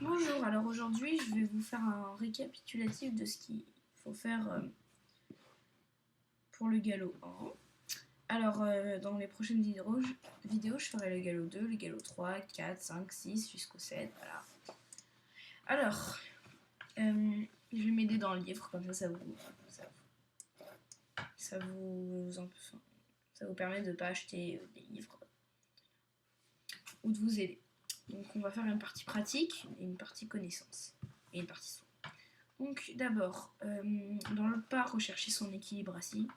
Bonjour, alors aujourd'hui je vais vous faire un récapitulatif de ce qu'il faut faire pour le galop 1. Alors dans les prochaines vidéos, je ferai le galop 2, le galop 3, 4, 5, 6 jusqu'au 7, voilà. Alors, je vais m'aider dans le livre, comme ça vous permet de ne pas acheter des livres ou de vous aider. Donc on va faire une partie pratique, et une partie connaissance et une partie soin. Donc d'abord, dans le pas, rechercher son équilibre assis.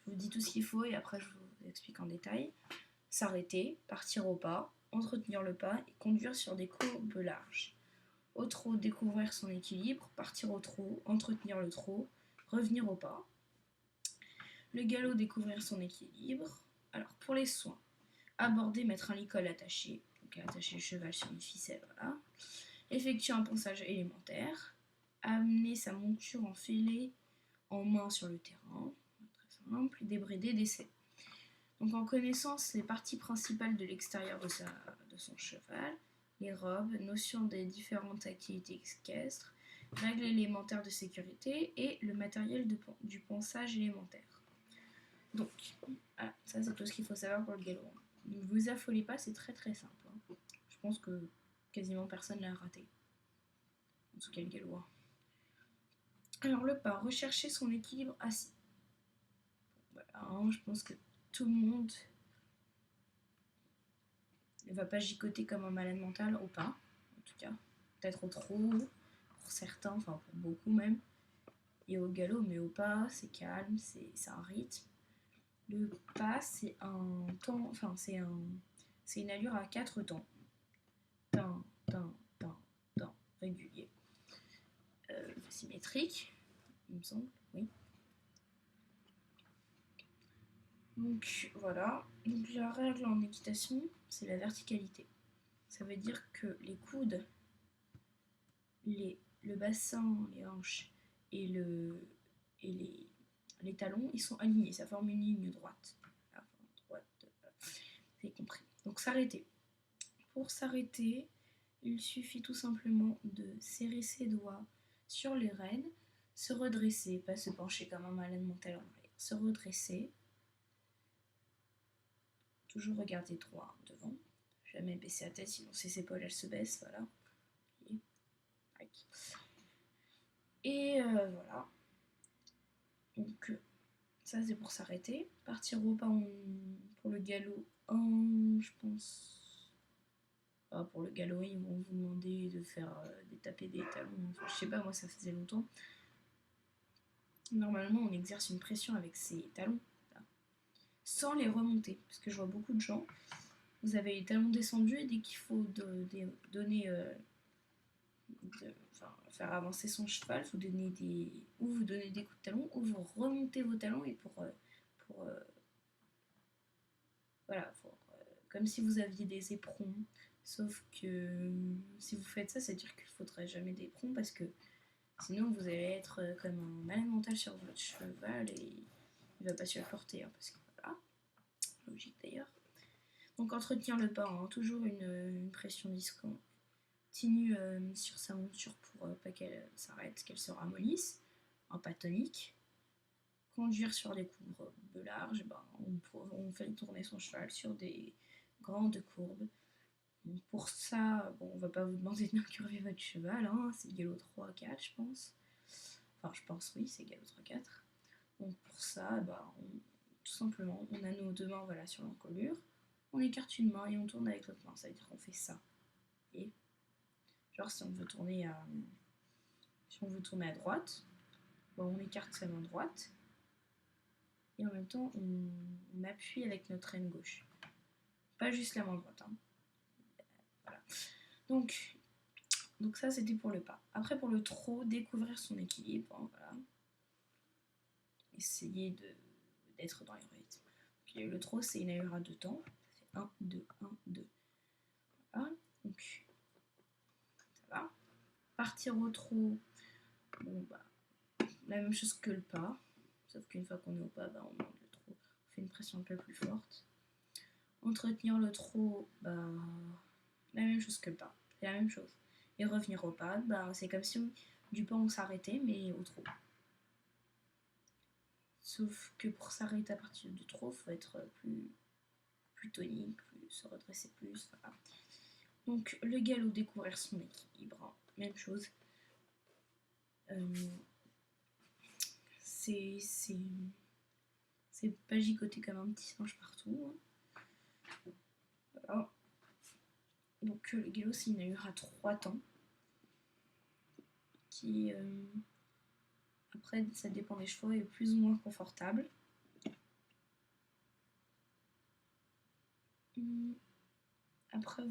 Je vous dis tout ce qu'il faut et après je vous explique en détail. S'arrêter, partir au pas, entretenir le pas et conduire sur des courbes larges. Au trot, découvrir son équilibre, partir au trot, entretenir le trot, revenir au pas. Le galop, découvrir son équilibre. Alors pour les soins, aborder, mettre un licol attaché, donc attacher le cheval sur une ficelle, voilà. Effectuer un ponçage élémentaire. Amener sa monture en fêlée en main sur le terrain, très simple, débrider, d'essai. Donc en connaissance les parties principales de l'extérieur de son cheval, les robes, notion des différentes activités équestres, règles élémentaires de sécurité et le matériel du ponçage élémentaire. Donc, voilà, ça c'est tout ce qu'il faut savoir pour le galop. Ne vous affolez pas, c'est très très simple. Je pense que quasiment personne l'a raté. En tout cas le galop. Alors le pas, rechercher son équilibre assis. Voilà, je pense que tout le monde ne va pas gigoter comme un malade mental au pas, en tout cas. Peut-être au trot, pour certains, enfin pour beaucoup même. Et au galop, mais au pas, c'est calme, c'est un rythme. Le pas, c'est un temps, enfin c'est une allure à 4 temps. Tin, tin, tin, tin, régulier. Symétrique, il me semble, oui. Donc voilà, donc la règle en équitation, c'est la verticalité. Ça veut dire que les coudes, le bassin, les hanches et les talons, ils sont alignés, ça forme une ligne droite. Droite, vous avez compris. Donc s'arrêter. Pour s'arrêter, il suffit tout simplement de serrer ses doigts sur les rênes, se redresser, pas se pencher comme un malade mental en arrière, se redresser, toujours regarder droit devant, jamais baisser la tête, sinon ses épaules elles se baissent, voilà. Et voilà. Donc ça c'est pour s'arrêter. Partir au pas pour le galop 1, je pense. Pour le galop, ils vont vous demander de faire des taper des talons. Enfin, je sais pas, moi ça faisait longtemps. Normalement, on exerce une pression avec ses talons, là, sans les remonter. Parce que je vois beaucoup de gens, vous avez les talons descendus et dès qu'il faut donner, faire avancer son cheval, vous donnez vous donnez des coups de talon, ou vous remontez vos talons et voilà, comme si vous aviez des éperons. Sauf que si vous faites ça, ça veut dire qu'il ne faudrait jamais d'éperons parce que sinon vous allez être comme un malade mental sur votre cheval et il va pas se le porter. Parce que voilà, logique d'ailleurs. Donc entretenir le pas, toujours une pression discontinue sur sa monture pour pas qu'elle s'arrête, qu'elle se ramollisse. Un pas tonique. Conduire sur des courbes larges, on fait tourner son cheval sur des grandes courbes. Donc pour ça, on va pas vous demander de incurver votre cheval, c'est le galop 3-4 je pense. Enfin je pense oui, c'est galop 3-4. Donc pour ça, tout simplement, on a nos deux mains sur l'encolure, on écarte une main et on tourne avec l'autre main, ça veut dire qu'on fait ça. Et genre si on veut tourner à droite, on écarte sa main droite et en même temps on appuie avec notre aine gauche. Pas juste la main droite. Voilà. Donc ça c'était pour le pas. Après pour le trot, découvrir son équilibre. Voilà. Essayer d'être dans les rythmes. Puis le trot c'est une allure à 2 temps. Ça fait 1, 2, 1, 2. Voilà. Donc ça va. Partir au trot, la même chose que le pas. Sauf qu'une fois qu'on est au pas, on monte le trot. On fait une pression un peu plus forte. Entretenir le trot, la même chose que le pas. C'est la même chose. et revenir au pas, bah, c'est comme si du pas on s'arrêtait, mais au trot. Sauf que pour s'arrêter à partir du trot, il faut être plus tonique, se redresser plus. Voilà. Donc le galop, découvrir son équilibre, hein, même chose. C'est pas gigoter comme un petit singe partout. Hein. Voilà. Donc le galop, c'est une allure à 3 temps. Qui, après, ça dépend des chevaux, est plus ou moins confortable. Après,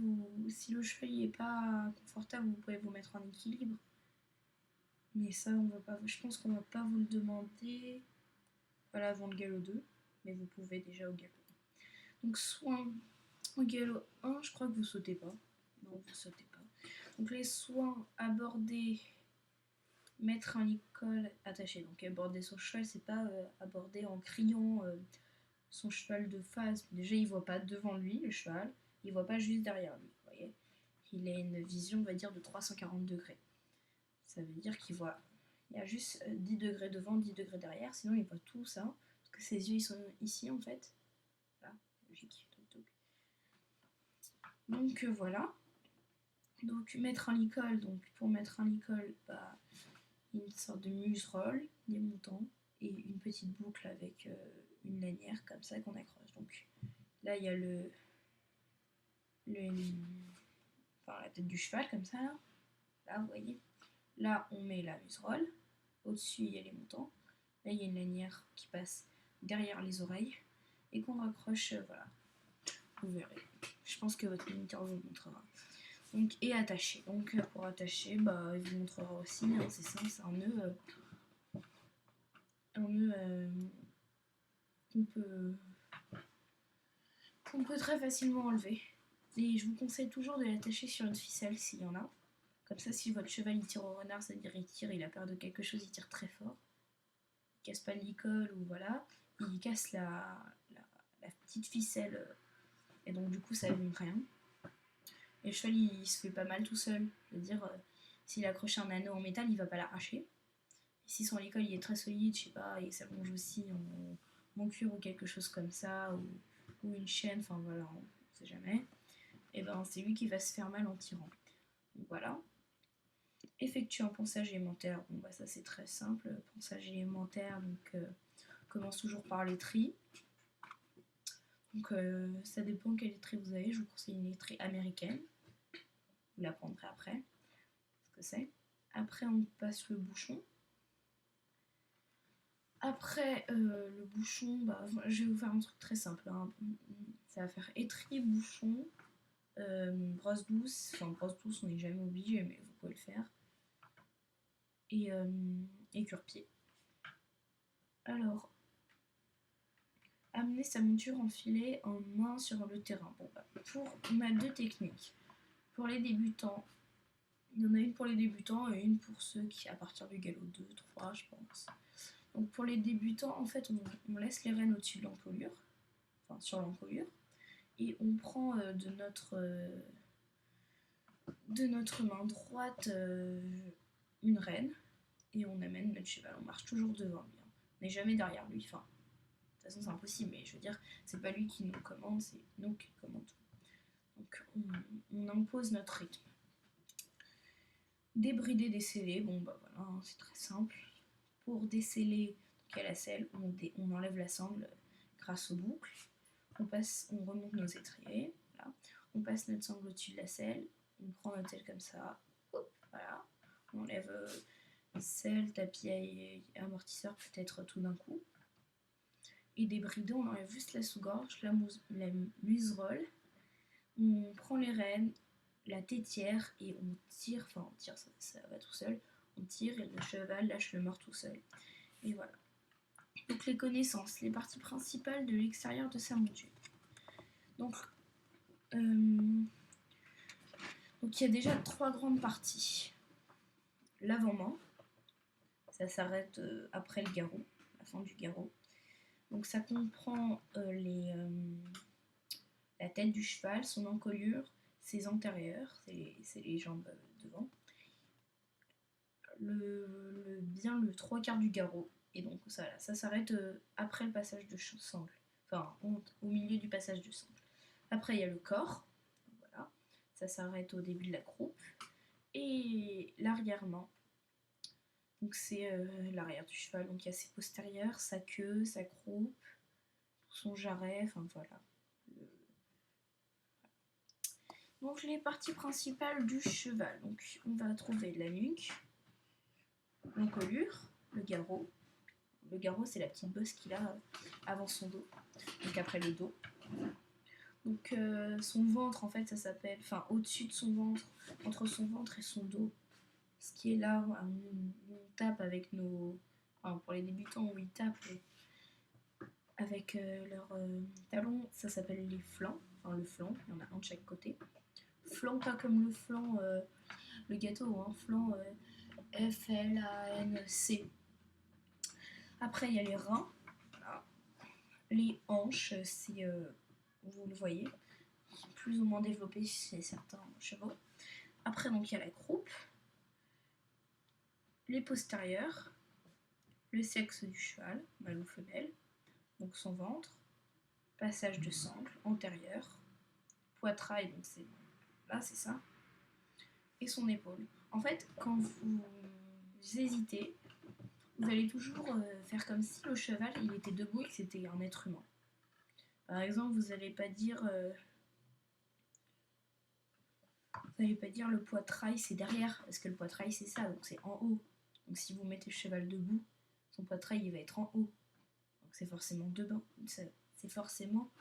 si le cheval n'est pas confortable, vous pouvez vous mettre en équilibre. Mais ça, je pense qu'on va pas vous le demander voilà, avant le galop 2. Mais vous pouvez déjà au galop 1. Donc, soins au galop 1, je crois que vous sautez pas. Non, vous sautez pas. Donc, les soins abordés, mettre un licol attaché. Donc, aborder son cheval, c'est pas aborder en criant son cheval de face. Déjà, il voit pas devant lui, le cheval. Il voit pas juste derrière lui. Vous voyez, il a une vision, on va dire, de 340 degrés. Ça veut dire qu'il voit, il y a juste 10 degrés devant, 10 degrés derrière, sinon il voit tout ça, parce que ses yeux ils sont ici en fait. Voilà, logique. Donc voilà. Donc mettre un licol, donc pour mettre un licol, bah, une sorte de museroll, des montants, et une petite boucle avec une lanière comme ça qu'on accroche. Donc là il y a la tête du cheval comme ça là. Là vous voyez. Là on met la museroll. Au-dessus, il y a les montants. Là, il y a une lanière qui passe derrière les oreilles et qu'on raccroche, voilà. Vous verrez. Je pense que votre moniteur vous montrera. Donc, et attacher. Donc, pour attacher, bah, il vous montrera aussi. Hein, c'est simple, c'est un nœud. Qu'on peut très facilement enlever. Et je vous conseille toujours de l'attacher sur une ficelle s'il y en a. Comme ça, si votre cheval il tire au renard, c'est-à-dire il a peur de quelque chose, il tire très fort. Il casse pas le licol ou voilà. Il casse la petite ficelle et donc du coup ça abîme rien. Et le cheval il se fait pas mal tout seul. Je veux dire, s'il accroche un anneau en métal, il va pas l'arracher. Et si son licol il est très solide, je sais pas, et ça longe aussi en cuir ou quelque chose comme ça, ou une chaîne, enfin voilà, on sait jamais, et ben c'est lui qui va se faire mal en tirant. Donc voilà. Effectuer un ponçage élémentaire, bon bah ça c'est très simple. Ponçage élémentaire, donc on commence toujours par l'étrie. Donc ça dépend quelle laiterie vous avez. Je vous conseille une laiterie américaine. Vous la prendrez après. Ce que c'est. Après on passe le bouchon. Après le bouchon, bah, je vais vous faire un truc très simple. Hein. Ça va faire étrie, bouchon, brosse douce. Enfin brosse douce on n'est jamais obligé mais vous pouvez le faire. Et cure-pied. Alors, amener sa monture enfilée en main sur le terrain. Bon, bah, on a 2 techniques. Pour les débutants, il y en a une pour les débutants et une pour ceux qui, à partir du galop 2, 3, je pense. Donc pour les débutants, en fait, on laisse les rênes au-dessus de l'encolure, enfin sur l'encolure, et on prend de notre main droite une rêne, et on amène notre cheval. On marche toujours devant lui. Hein. On n'est jamais derrière lui. Enfin, de toute façon, c'est impossible, mais je veux dire, c'est pas lui qui nous commande, c'est nous qui commandons. Donc on impose notre rythme. Débrider, déceler, bon bah voilà, hein, c'est très simple. Pour déceler, donc à la selle, on enlève la sangle grâce aux boucles. On remonte nos étriers, voilà. On passe notre sangle au-dessus de la selle, on prend notre selle comme ça, hop, voilà. On enlève selle, tapis et amortisseur peut-être tout d'un coup. Et débrider, on enlève juste la sous-gorge, la muserolle. On prend les rênes, la tétière et on tire, ça va tout seul, on tire et le cheval lâche le mort tout seul. Et voilà. Donc les connaissances, les parties principales de l'extérieur de sa monture. Donc il y a déjà 3 grandes parties. L'avant-main, ça s'arrête après le garrot, la fin du garrot. Donc ça comprend la tête du cheval, son encolure, ses antérieurs, c'est les jambes devant, bien le 3/4 du garrot. Et donc ça s'arrête après le passage de sangle. Enfin, au milieu du passage de sangle. Après, il y a le corps. Voilà. Ça s'arrête au début de la croupe. Et l'arrière-main. Donc c'est l'arrière du cheval. Donc il y a ses postérieurs, sa queue, sa croupe, son jarret, enfin voilà. Donc les parties principales du cheval. Donc on va trouver la nuque, l'encolure, le garrot. Le garrot, c'est la petite bosse qu'il a avant son dos, donc après le dos. Donc son ventre, en fait, ça s'appelle, enfin au-dessus de son ventre, entre son ventre et son dos, ce qui est là où on tape avec nos, enfin pour les débutants où ils tapent avec leurs talons, ça s'appelle les flancs, enfin le flanc, il y en a un de chaque côté. Flanc pas comme le flanc, le gâteau, hein, flanc F-L-A-N-C. Après il y a les reins, voilà. Les hanches, si vous le voyez, plus ou moins développées chez certains chevaux. Après donc il y a la croupe, les postérieurs, le sexe du cheval, mâle ou femelle, donc son ventre, passage de sangle antérieur, poitrail, donc c'est là, c'est ça, et son épaule. En fait, quand vous hésitez, vous allez toujours faire comme si le cheval il était debout et que c'était un être humain. Par exemple, vous n'allez pas dire le poitrail c'est derrière, parce que le poitrail c'est ça, donc c'est en haut. Donc si vous mettez le cheval debout, son poitrail il va être en haut. Donc c'est forcément devant. C'est forcément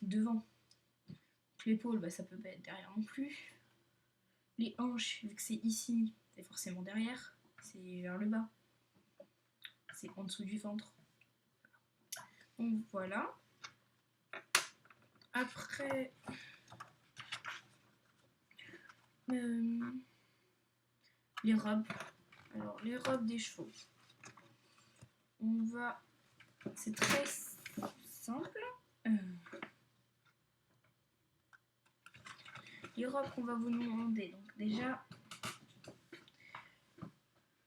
devant. L'épaule, bah, ça peut pas être derrière non plus. Les hanches, vu que c'est ici, c'est forcément derrière. C'est vers le bas. C'est en dessous du ventre. Donc voilà. Après, les robes. Alors, les robes des chevaux. On va... C'est très simple. Les robes qu'on va vous demander. Donc déjà,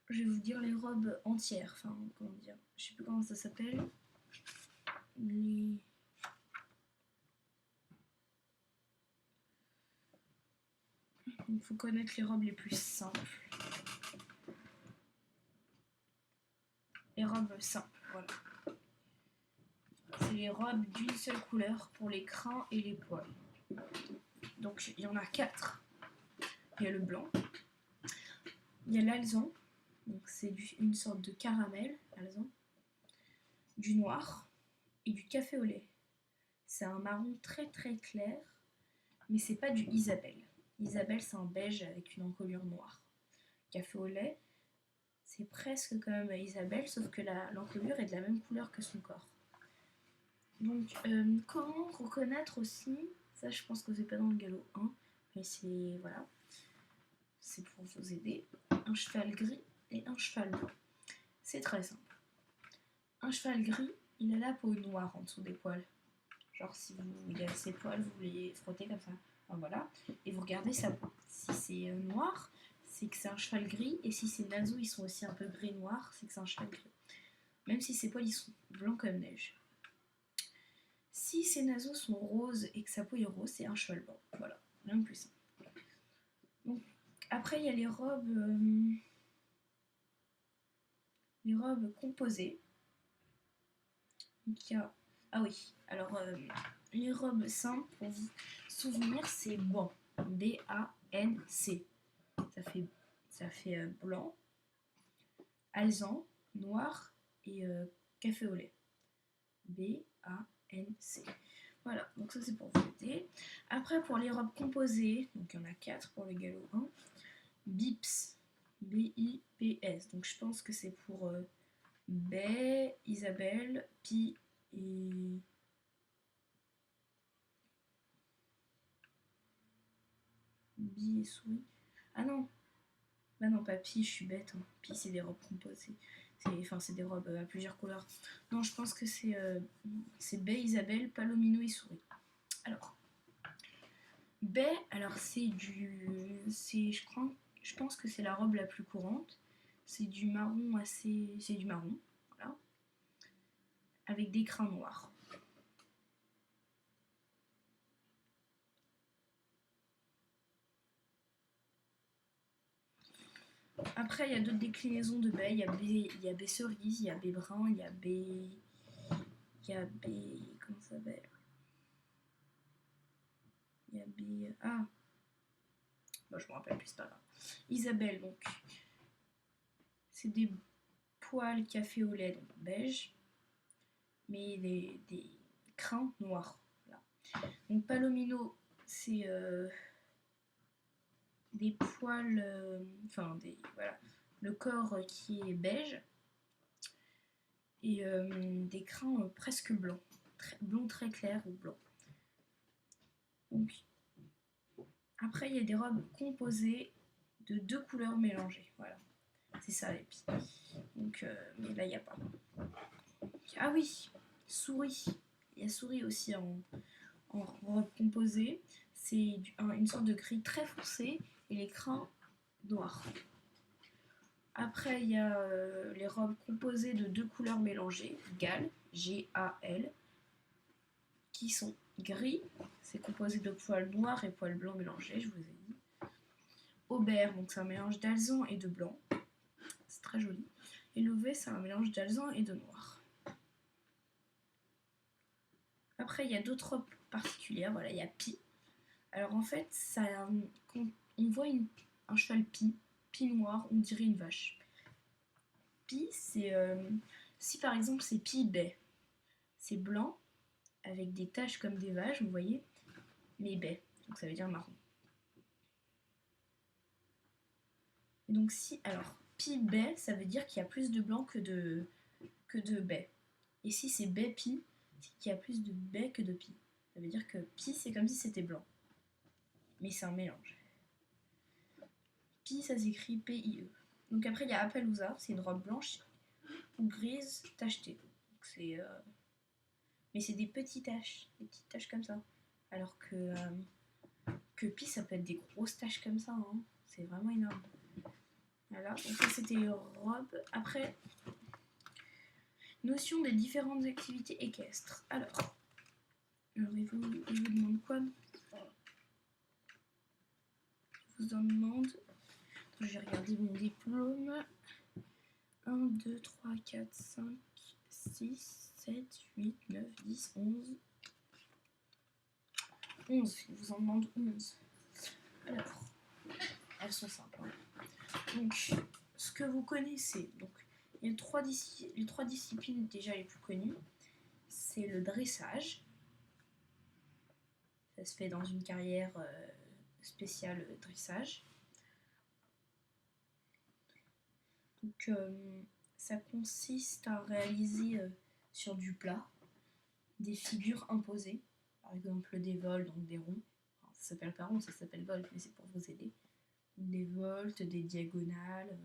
je vais vous dire les robes entières. Enfin, comment dire, je sais plus comment ça s'appelle. Il faut connaître les robes les plus simples. Les robes simples, voilà. C'est les robes d'une seule couleur pour les crins et les poils. Donc il y en a 4. Il y a le blanc, il y a l'alezan, donc c'est une sorte de caramel, alezan, du noir et du café au lait. C'est un marron très très clair, mais c'est pas du Isabelle. Isabelle c'est un beige avec une encolure noire. Café au lait, c'est presque comme Isabelle, sauf que l'encolure est de la même couleur que son corps. Donc, comment reconnaître aussi, ça je pense que c'est pas dans le galop 1, mais c'est, voilà, c'est pour vous aider, un cheval gris et un cheval blanc. C'est très simple. Un cheval gris, il a la peau noire en dessous des poils. Genre si il a ses poils, vous les frottez comme ça. Enfin, voilà, et vous regardez sa peau. Si c'est noir, c'est que c'est un cheval gris, et si ses naseaux ils sont aussi un peu gris-noir, c'est que c'est un cheval gris. Même si ses poils ils sont blancs comme neige. Si ses naseaux sont roses et que sa peau est rose, c'est un cheval blanc. Voilà, rien de plus simple. Donc, après, il y a les robes composées. Donc, il y a... Ah oui, alors, les robes simples, pour vous souvenir, c'est ban. B-A-N-C. Ça fait blanc, alezan, noir et café au lait. B-A-N-C. Voilà, donc ça c'est pour vous aider. Après pour les robes composées, donc il y en a 4 pour le galop 1. Bips, B-I-P-S. Donc je pense que c'est pour Baie, Isabelle, Pi et... Bi et souris. Ah non, bah non pas Pi, je suis bête. Hein. Pi c'est des robes composées. C'est des robes à plusieurs couleurs. Non, je pense que c'est Baie, Isabelle, Palomino et souris. Alors, baie, alors je pense que c'est la robe la plus courante. c'est du marron assez... C'est du marron, voilà. Avec des crins noirs. Après, il y a d'autres déclinaisons de baies. Il y a baie cerise, il y a baie brun, il y a baie... Il y a baie... Comment ça s'appelle? Il y a baie... Ah, bon, je me rappelle plus, c'est pas grave. Isabelle, donc. C'est des poils café au lait, donc beige. Mais des crins noirs. Voilà. Donc Palomino, c'est des poils... Enfin, voilà. Le corps qui est beige. Et des crins presque blancs. Blond très clair ou blanc. Donc, après, il y a des robes composées de 2 couleurs mélangées. Voilà. C'est ça l'épi. Donc, mais là, il n'y a pas. Ah oui, souris. Il y a souris aussi en robe composée. C'est une sorte de gris très foncé et les crins noirs. Après, il y a les robes composées de 2 couleurs mélangées, GAL, G-A-L, qui sont gris. C'est composé de poils noirs et poils blancs mélangés, je vous ai dit. Aubert, donc c'est un mélange d'alezan et de blanc. C'est très joli. Et Louvet, c'est un mélange d'alezan et de noir. Après, il y a d'autres robes particulières. Voilà, il y a Pie. Alors en fait, quand on voit un cheval Pie noir, on dirait une vache. Pie, c'est... si par exemple c'est Pie baie, c'est blanc, avec des taches comme des vaches, vous voyez, mais baie, donc ça veut dire marron. Et donc si... Alors, Pie baie, ça veut dire qu'il y a plus de blanc que de baie. Et si c'est baie Pie, c'est qu'il y a plus de baie que de Pie. Ça veut dire que Pie, c'est comme si c'était blanc. Mais c'est un mélange. Pie, ça s'écrit P-I-E. Donc après, il y a Appaloosa, c'est une robe blanche ou grise tachetée. Mais c'est des petites taches comme ça. Alors que Pie, ça peut être des grosses taches comme ça. Hein. C'est vraiment énorme. Voilà, donc ça c'était les robes. Après, notion des différentes activités équestres. Alors il vous demande quoi? Je vous en demande. J'ai regardé mon diplôme. 1, 2, 3, 4, 5, 6, 7, 8, 9, 10, 11. 11, il vous en demande 11. Alors, elles sont simples. Hein. Donc, ce que vous connaissez, donc, il y a les 3 disciplines déjà les plus connues. C'est le dressage. Ça se fait dans une carrière spéciale dressage. Donc, ça consiste à réaliser sur du plat des figures imposées. Par exemple, des vols, donc des ronds. Enfin, ça s'appelle pas rond, ça s'appelle volt, mais c'est pour vous aider. Des volts, des diagonales.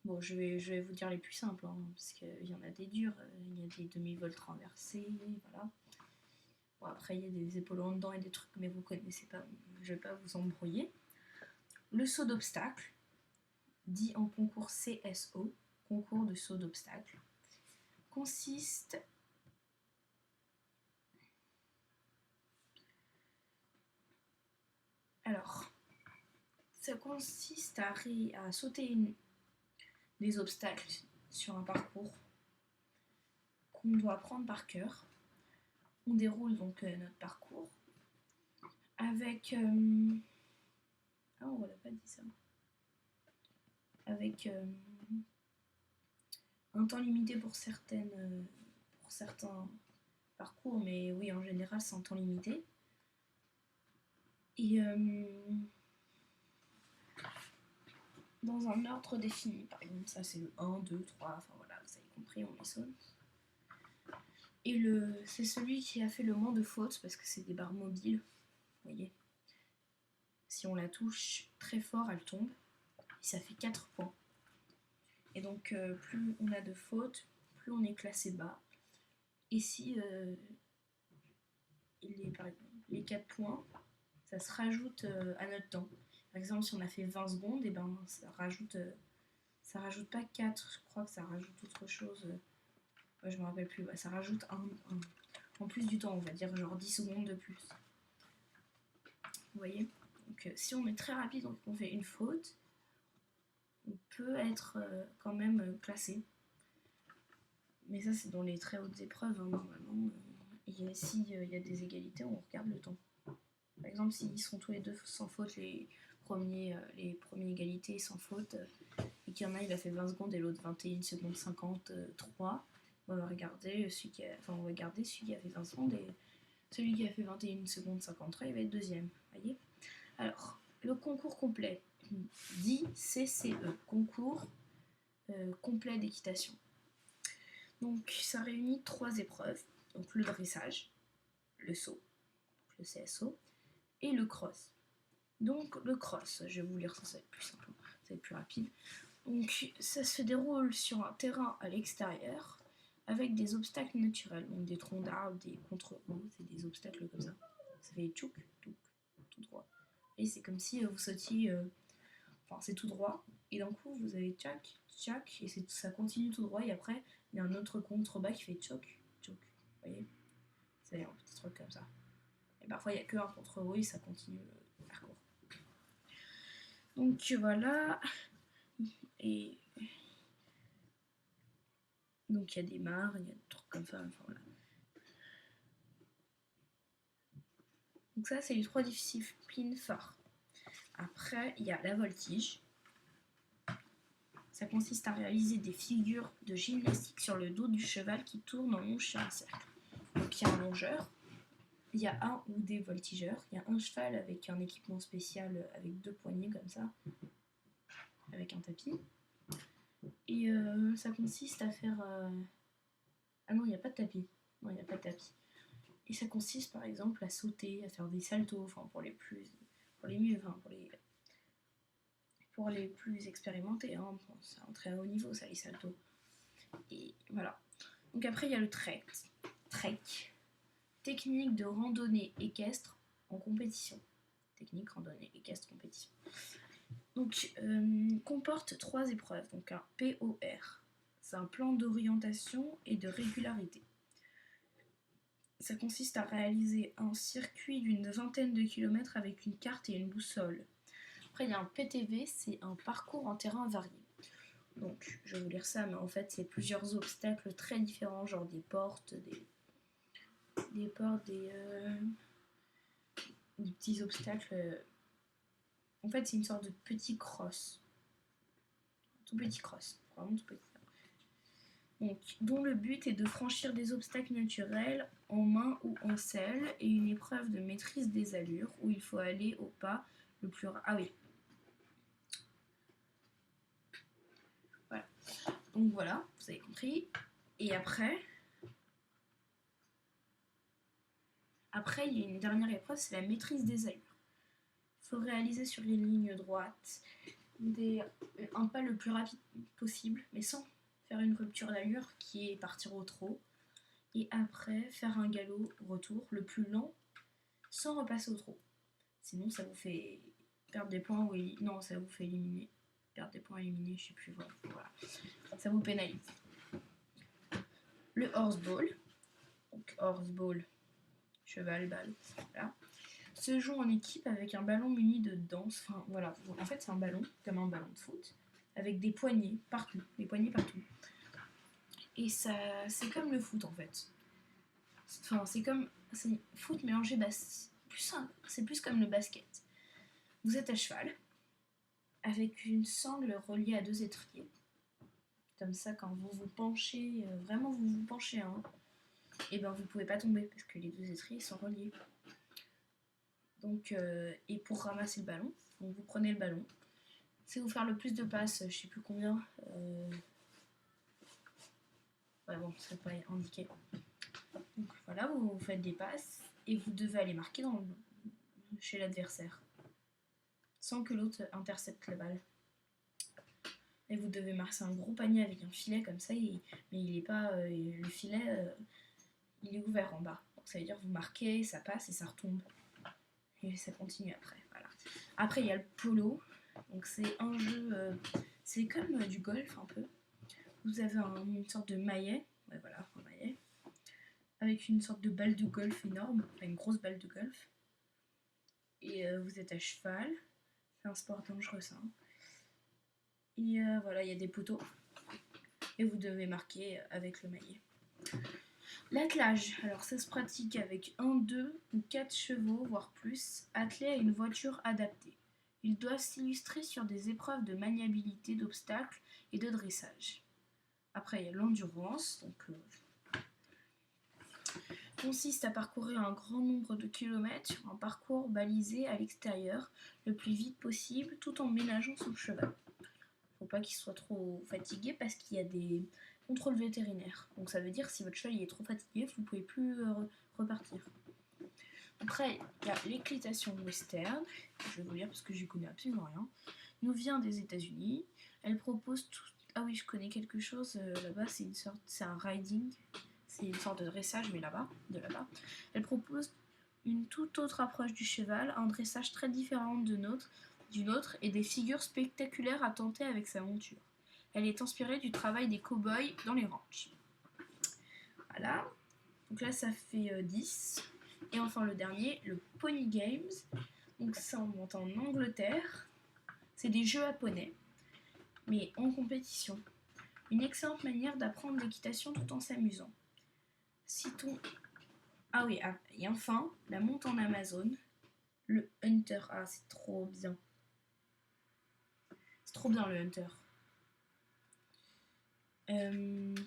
Bon, je vais vous dire les plus simples, hein, parce qu'il y en a des durs. Il y a des demi-volts renversés, voilà. Bon, après, il y a des épaules en dedans et des trucs, mais vous connaissez pas, je vais pas vous embrouiller. Le saut d'obstacle, dit en concours CSO, concours de saut d'obstacle, consiste ça consiste à sauter des obstacles sur un parcours qu'on doit prendre par cœur. On déroule donc notre parcours avec... Ah, on l'a pas dit ça. Avec un temps limité pour certains parcours, mais oui, en général, c'est en temps limité. Et dans un ordre défini, par exemple, ça c'est le 1, 2, 3, enfin voilà, vous avez compris, on les sonne. Et c'est celui qui a fait le moins de fautes, parce que c'est des barres mobiles, vous voyez. Si on la touche très fort, elle tombe, et ça fait 4 points. Et donc, plus on a de fautes, plus on est classé bas. Et si les 4 points, ça se rajoute à notre temps. Par exemple, si on a fait 20 secondes, et ben ça rajoute Ça rajoute pas 4, je crois que ça rajoute autre chose. Ouais, je me rappelle plus. Ça rajoute en plus du temps, on va dire genre 10 secondes de plus. Vous voyez? Donc si on est très rapide, donc on fait une faute, on peut être quand même classé. Mais ça, c'est dans les très hautes épreuves, hein, normalement. S'il y a des égalités, on regarde le temps. Par exemple, s'ils sont tous les deux sans faute, les premières égalités sans faute, et qu'il y en a, il a fait 20 secondes et l'autre 21 secondes 53, on va regarder celui qui a fait 20 secondes et celui qui a fait 21 secondes 53, il va être deuxième. Voyez? Alors, le concours complet, dit CCE, concours complet d'équitation. Donc, ça réunit 3 épreuves, donc le dressage, le saut, le CSO, et le cross. Donc, le cross, je vais vous lire ça, ça va être plus simple, ça va être plus rapide. Donc, ça se déroule sur un terrain à l'extérieur, avec des obstacles naturels, donc des troncs d'arbres, des contre-roues, c'est des obstacles comme ça. Ça fait tchouk, tout droit. Et c'est comme si vous sautiez, c'est tout droit, et d'un coup vous avez tchac, tchac, et ça continue tout droit, et après il y a un autre contrebas qui fait tchouk, tchouk. Vous voyez? C'est un petit truc comme ça. Et parfois il n'y a que un contre-roue et ça continue le parcours. Donc voilà. Et donc il y a des mares, il y a des trucs comme ça, enfin voilà. Donc ça, c'est les 3 disciplines phares. Après, il y a la voltige. Ça consiste à réaliser des figures de gymnastique sur le dos du cheval qui tourne en long sur un cercle. Donc il y a un longeur, il y a un ou des voltigeurs, il y a un cheval avec un équipement spécial avec 2 poignées comme ça, avec un tapis. Et ça consiste à faire... Ah non, il n'y a pas de tapis. Non, il n'y a pas de tapis. Et ça consiste par exemple à sauter, à faire des saltos, enfin pour les plus expérimentés, hein. C'est un très haut niveau ça, les saltos. Et voilà. Donc après il y a le trek, technique de randonnée équestre en compétition. Technique randonnée équestre compétition. Donc comporte 3 épreuves, donc un POR. C'est un plan d'orientation et de régularité. Ça consiste à réaliser un circuit d'une vingtaine de kilomètres avec une carte et une boussole. Après, il y a un PTV, c'est un parcours en terrain varié. Donc, je vais vous lire ça, mais en fait, c'est plusieurs obstacles très différents, genre des portes, des petits obstacles. En fait, c'est une sorte de petit cross. Tout petit cross, vraiment tout petit. Donc, dont le but est de franchir des obstacles naturels en main ou en selle, et une épreuve de maîtrise des allures où il faut aller au pas le plus rapide. Ah oui. Voilà. Donc voilà, vous avez compris. Et après, il y a une dernière épreuve, c'est la maîtrise des allures. Il faut réaliser sur une ligne droite un pas le plus rapide possible, mais sans faire une rupture d'allure qui est partir au trot. Et après, faire un galop retour le plus lent sans repasser au trot. Sinon, ça vous fait perdre des points ou non, ça vous fait éliminer. Perdre des points, éliminer, je sais plus. Voilà. Ça vous pénalise. Le horseball, donc horseball, cheval, balle, voilà, se joue en équipe avec un ballon muni de danse. Enfin, voilà. En fait, c'est un ballon, comme un ballon de foot, avec des poignées partout. Et ça, c'est comme le foot, en fait. Enfin, c'est foot mélangé c'est plus comme le basket. Vous êtes à cheval, avec une sangle reliée à 2 étriers. Comme ça, quand vous vous penchez, vraiment vous vous penchez, hein, et ben vous pouvez pas tomber parce que les 2 étriers sont reliés. Donc, et pour ramasser le ballon, donc vous prenez le ballon, c'est vous faire le plus de passes, je sais plus combien. Ouais, bon, c'est pas indiqué. Donc voilà, vous faites des passes et vous devez aller marquer chez l'adversaire sans que l'autre intercepte la balle. Et vous devez marquer un gros panier avec un filet comme ça, mais il est pas le filet, il est ouvert en bas. Donc ça veut dire que vous marquez, ça passe et ça retombe. Et ça continue après. Voilà. Après il y a le polo. Donc c'est un jeu C'est comme du golf un peu. Vous avez une sorte de maillet, ouais, voilà, un maillet, avec une sorte de balle de golf énorme, enfin une grosse balle de golf. Et vous êtes à cheval. C'est un sport dangereux ça. Hein. Et voilà, il y a des poteaux. Et vous devez marquer avec le maillet. L'attelage, alors ça se pratique avec 1, 2 ou 4 chevaux, voire plus, attelés à une voiture adaptée. Ils doivent s'illustrer sur des épreuves de maniabilité, d'obstacles et de dressage. Après, il y a l'endurance, donc consiste à parcourir un grand nombre de kilomètres sur un parcours balisé à l'extérieur le plus vite possible tout en ménageant son cheval. Faut pas qu'il soit trop fatigué parce qu'il y a des contrôles vétérinaires. Donc ça veut dire que si votre cheval est trop fatigué, vous ne pouvez plus repartir. Après, il y a l'équitation western, je vais vous lire parce que j'y connais absolument rien. Nous vient des États-Unis. Elle propose tout. Ah oui, je connais quelque chose là-bas, c'est un riding. C'est une sorte de dressage, mais de là-bas. Elle propose une toute autre approche du cheval, un dressage très différent d'une autre et des figures spectaculaires à tenter avec sa monture. Elle est inspirée du travail des cow-boys dans les ranchs. Voilà. Donc là, ça fait 10. Et enfin, le dernier, le Pony Games. Donc ça, on monte en Angleterre. C'est des jeux à poney, mais en compétition. Une excellente manière d'apprendre l'équitation tout en s'amusant. Citons. Ah oui, et enfin, la monte en Amazone, le Hunter. Ah, c'est trop bien. C'est trop bien le Hunter.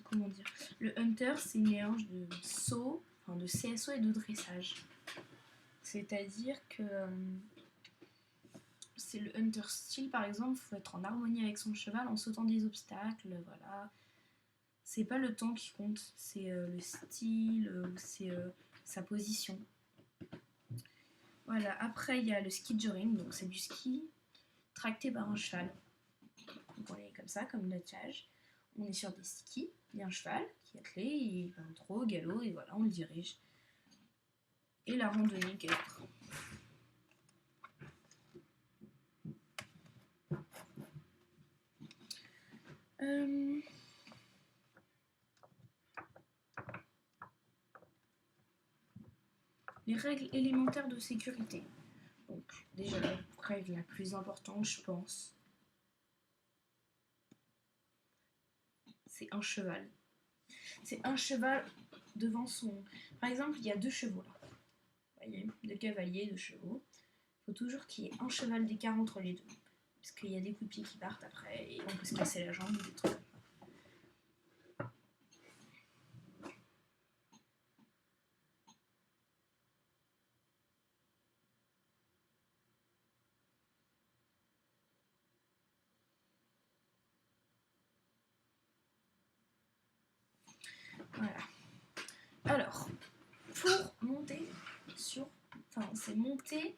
Comment dire? Le Hunter, c'est une mélange de saut, enfin de CSO et de dressage. C'est-à-dire que c'est le Hunter style, par exemple, il faut être en harmonie avec son cheval en sautant des obstacles, voilà. C'est pas le temps qui compte, c'est le style, c'est sa position. Voilà, après il y a le ski joring, donc c'est du ski tracté par un cheval. Donc on est comme ça, comme notre cage. On est sur des skis, il y a un cheval qui est attelé, il va en trot, au galop, et voilà, on le dirige. Et la randonnée guêtre. Les règles élémentaires de sécurité. Donc, déjà, la règle la plus importante, je pense, c'est un cheval. C'est un cheval devant son... Par exemple, il y a 2 chevaux là. Vous voyez, 2 cavaliers, 2 chevaux. Il faut toujours qu'il y ait un cheval d'écart entre les deux. Parce qu'il y a des coups de pied qui partent après et on peut se casser la jambe ou des trucs. Voilà. Alors, pour monter sur... Enfin, c'est monter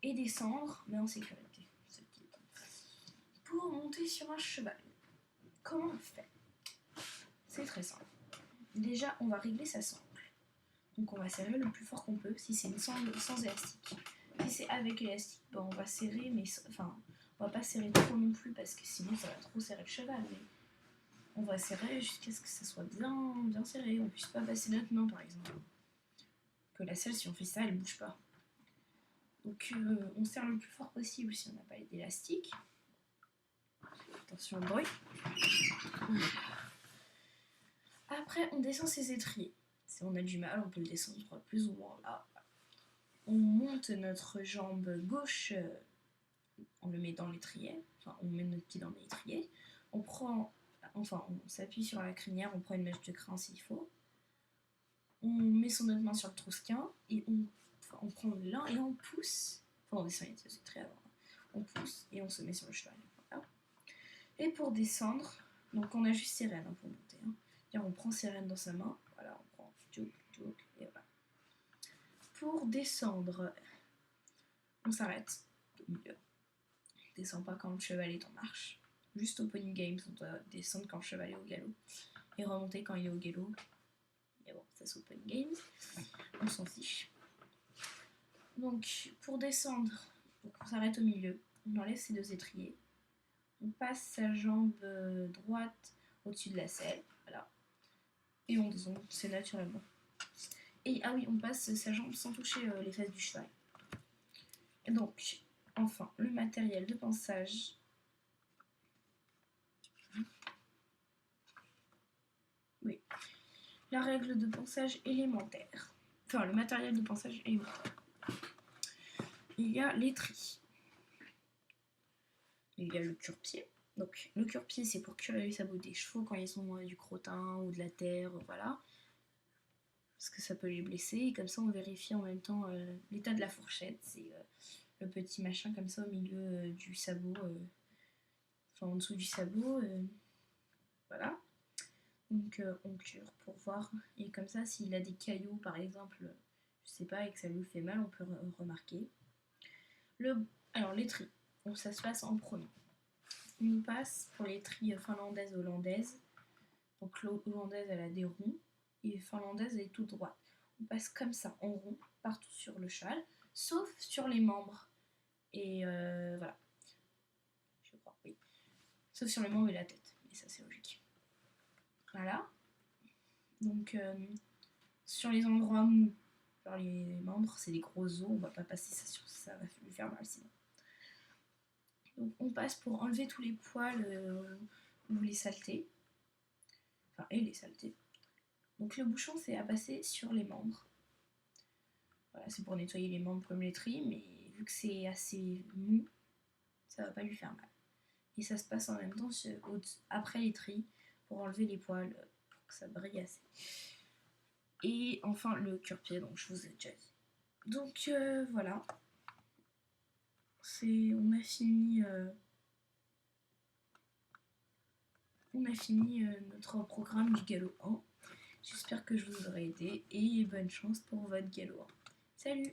et descendre, mais en sécurité. Pour monter sur un cheval, comment on fait? C'est très simple. Déjà, on va régler sa sangle. Donc on va serrer le plus fort qu'on peut, si c'est sans élastique. Si c'est avec élastique, ben on va serrer, mais enfin, on va pas serrer trop non plus parce que sinon ça va trop serrer le cheval. Mais on va serrer jusqu'à ce que ça soit bien, bien serré. On puisse pas passer notre main par exemple. Que la selle, si on fait ça, elle bouge pas. Donc on serre le plus fort possible si on n'a pas d'élastique. Attention au bruit. Après, on descend ses étriers. Si on a du mal, on peut le descendre plus ou moins là. On monte notre jambe gauche, on le met dans l'étrier, enfin on met notre pied dans l'étrier. On s'appuie sur la crinière, on prend une mèche de crin s'il faut. On met son autre main sur le trousquin et on prend l'un et on pousse. Enfin, on descend les étriers avant. On pousse et on se met sur le cheval. Voilà. Et pour descendre, donc on a juste ses rênes pour monter. Hein. On prend ses rênes dans sa main, voilà, on prend et voilà. Pour descendre, on s'arrête au milieu. On descend pas quand le cheval est en marche. Juste au Pony Games, on doit descendre quand le cheval est au galop et remonter quand il est au galop. Mais bon, ça c'est au Pony Games, on s'en fiche. Donc pour descendre, on s'arrête au milieu, on enlève ses 2 étriers, On passe sa jambe droite au-dessus de la selle, voilà. Et on descend, c'est naturellement. Et ah oui, on passe sa jambe sans toucher les fesses du cheval. Et donc, enfin, le matériel de pansage. Oui. La règle de pansage élémentaire. Enfin, le matériel de pansage élémentaire. Il y a l'étrie. Il y a le cure-pied. Donc, le cure-pied, c'est pour curer les sabots des chevaux quand ils ont du crottin ou de la terre, voilà. Parce que ça peut les blesser. Et comme ça, on vérifie en même temps l'état de la fourchette. C'est le petit machin comme ça au milieu du sabot. Enfin, en dessous du sabot. Voilà. Donc, on cure pour voir. Et comme ça, s'il a des cailloux, par exemple, je sais pas, et que ça lui fait mal, on peut remarquer. Alors, l'étrie. Donc, ça se passe en premier. On passe pour les tries finlandaises, hollandaises. Donc l'hollandaise, elle a des ronds et finlandaise, elle est toute droite. On passe comme ça, en rond, partout sur le cheval, sauf sur les membres. Et voilà. Je crois, oui. Sauf sur les membres et la tête. Et ça, c'est logique. Voilà. Donc, sur les endroits mous, genre les membres, c'est des gros os, on va pas passer ça sur ça, va lui faire mal sinon. Donc on passe pour enlever tous les poils ou les saletés. Enfin, et les saletés. Donc le bouchon, c'est à passer sur les membres. Voilà, c'est pour nettoyer les membres comme l'étrie, mais vu que c'est assez mou, ça va pas lui faire mal. Et ça se passe en même temps après l'étrie pour enlever les poils, pour que ça brille assez. Et enfin le cure-pied, donc je vous ai déjà dit. Donc voilà. On a fini notre programme du galop 1. J'espère que je vous aurai aidé et bonne chance pour votre galop 1. Salut!